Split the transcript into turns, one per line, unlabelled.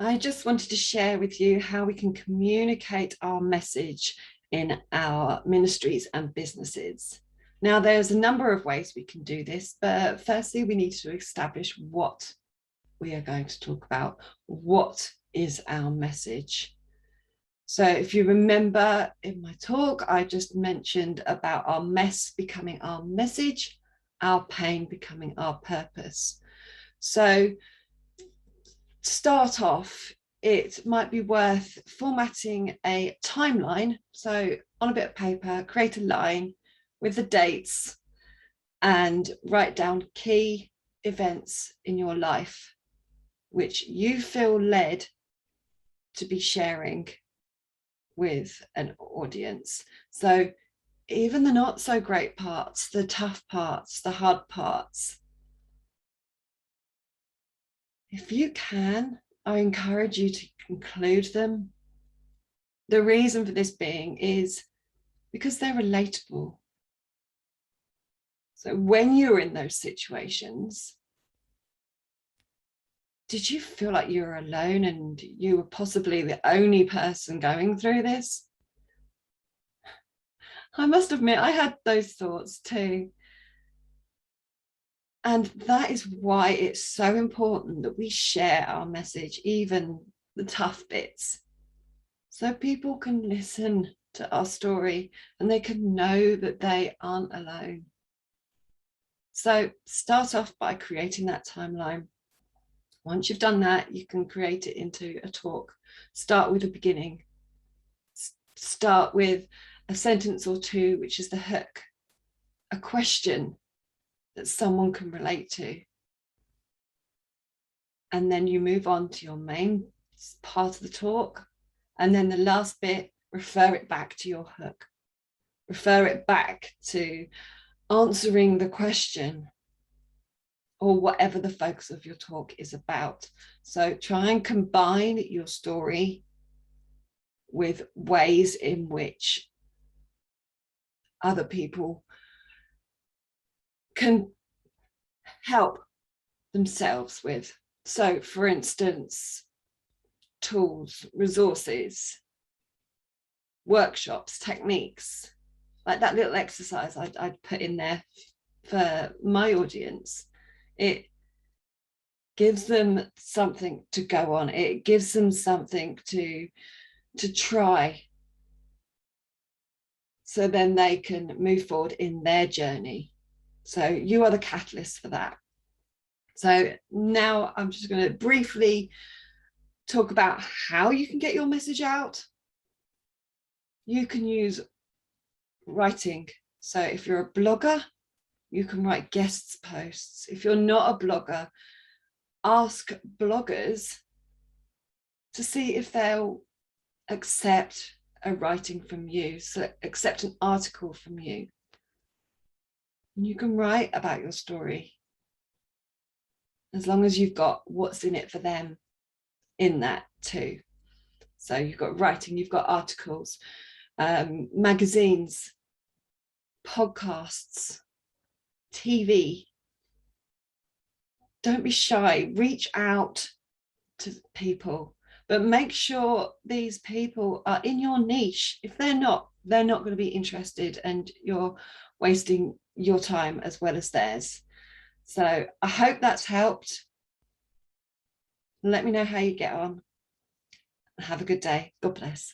I just wanted to share with you how we can communicate our message in our ministries and businesses. Now, there's a number of ways we can do this, but firstly, we need to establish what we are going to talk about. What is our message? So if you remember in my talk, I just mentioned about our mess becoming our message, our pain becoming our purpose. So to start off, it might be worth formatting a timeline. So on a bit of paper, create a line with the dates and write down key events in your life which you feel led to be sharing with an audience. So even the not so great parts, the tough parts, the hard parts, if you can, I encourage you to include them. The reason for this being is because they're relatable. So when you're in those situations, did you feel like you were alone and you were possibly the only person going through this? I must admit, I had those thoughts too. And that is why it's so important that we share our message, even the tough bits, so people can listen to our story and they can know that they aren't alone. So start off by creating that timeline. Once you've done that, you can create it into a talk. Start with the beginning. Start with a sentence or two, which is the hook, a question that someone can relate to. And then you move on to your main part of the talk. And then the last bit, refer it back to your hook. Refer it back to answering the question or whatever the focus of your talk is about. So try and combine your story with ways in which other people can help themselves with. So for instance, tools, resources, workshops, techniques, like that little exercise I'd put in there for my audience. It gives them something to go on. It gives them something to try. So then they can move forward in their journey. So you are the catalyst for that. So now I'm just going to briefly talk about how you can get your message out. You can use writing. So if you're a blogger, you can write guest posts. If you're not a blogger, ask bloggers to see if they'll accept a writing from you, so accept an article from you. And you can write about your story as long as you've got what's in it for them in that too. So you've got writing, you've got articles, magazines, podcasts, TV. Don't be shy, reach out to people, but make sure these people are in your niche. If they're not going to be interested and you're wasting your time as well as theirs. So I hope that's helped. Let me know how you get on. Have a good day. God bless.